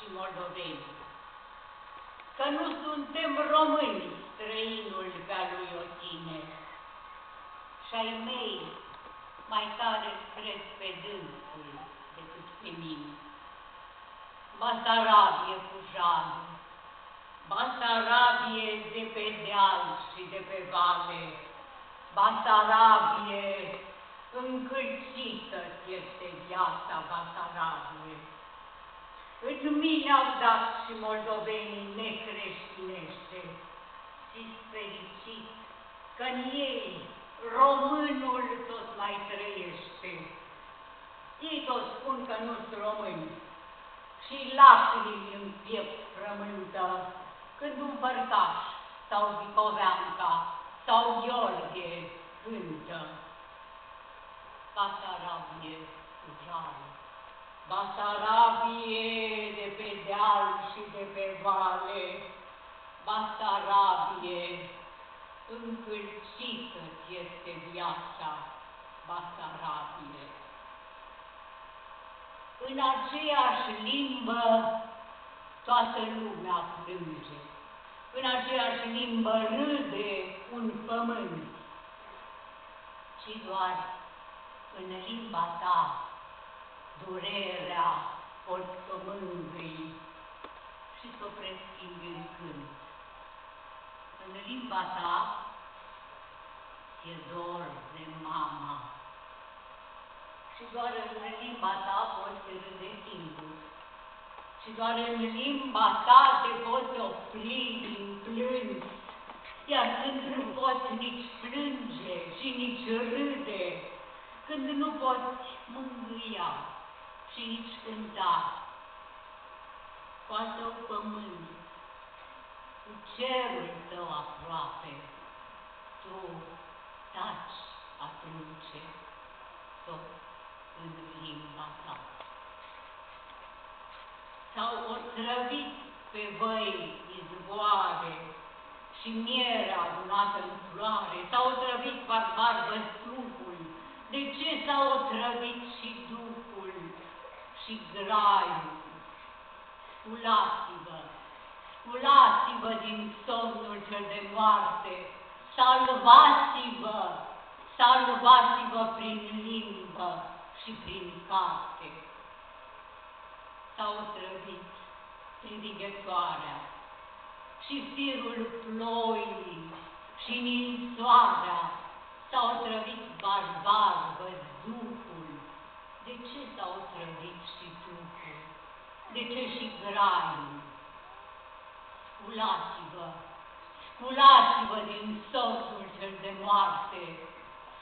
și moldoveni, că nu suntem români, străinul pe-a lui Otine. Și-ai mei mai tare cred pe dânsul decât pe mine. Basarabie cu jale, Basarabie de pe deal și de pe vale, Basarabie încălcită-ți este viața, Basarabie. În mine au dat și moldovenii necreștinește, și-s fericit că-n ei românul tot mai trăiește. Ei tot spun că nu-s români și lacrimi în piept frământă când un fărcaș sau Vicoveanca sau Gheorghe cântă. Basarabie cu jale, Basarabie de pe deal și de pe vale, Basarabie încălcită-ți este viața, Basarabie. În aceeași limbă toată lumea plânge, în aceeași limbă râde un pământ, ci doar în limba ta durerea poți să mângâi și să o preschimbi în cânt. În limba ta ți-e dor de mama și doar în limba ta poți râde singur și doar în limba ta te poți opri din plâns, iar când nu poți nici plânge și nici râde, când nu poți mângâia și nici cânta, scoate-o pământ cu cerul tău aproape, tu taci atunci tot în limba ta. S-au otrăvit pe văi izvoare și mierea adunată în floare, s-au otrăvit barbar văzduhul. De ce s-a otrăvit și duhul și graiul? Sculați-vă, sculați-vă din somnul cel de moarte, salvați-vă, salvați-vă prin limbă și prin carte. S-a otrăvit privighetoarea și firul ploii și ninsoarea, s-a otrăvit barbar văzduhul. De ce s-a otrăvit și duhul? De ce și graiul? Sculați-vă, sculați-vă din somnul cel de moarte,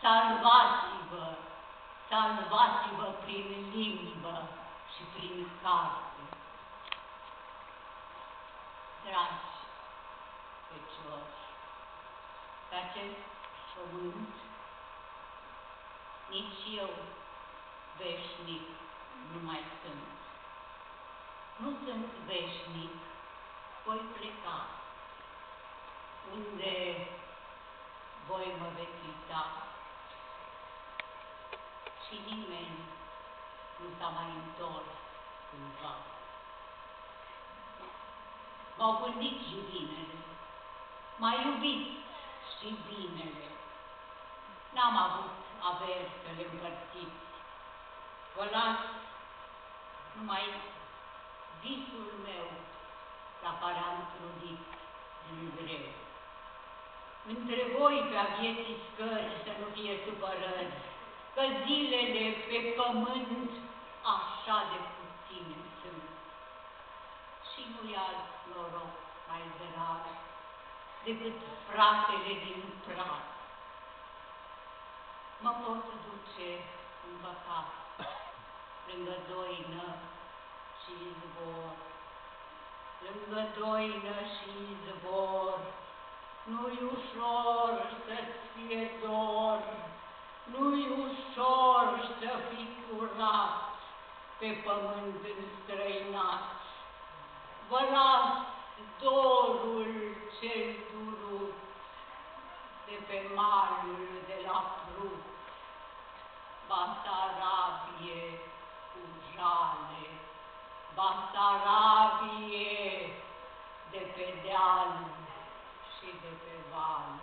salvați-vă, salvați-vă prin limbă și prin carte. Dragi fecioși, pe acest pământ nici eu veșnic nu mai sunt. Nu sunt veșnic, voi pleca, unde voi mă veți uita și nimeni nu s-a mai întors cândva. M-au gândit iubinele, m-a iubit și binele. N-am avut averi să le împărțiți. Vă las numai visul meu la care am trudit din greu. Între voi pe-a vieții scări să nu fie supărări, că zilele pe pământ așa de puține sunt. Și nu-i alt noroc mai drag decât fratele din prat. Mă pot duce în păcat lângă doină și izvor, lângă doină și izvor. Nu-i ușor să-ți fie dor, nu-i ușor să fii curat pe pământ înstrăinat. Vă las dorul cel durut de pe malul de la Prut, Basarabie cu jale, Basarabie, de pe deal și de pe val.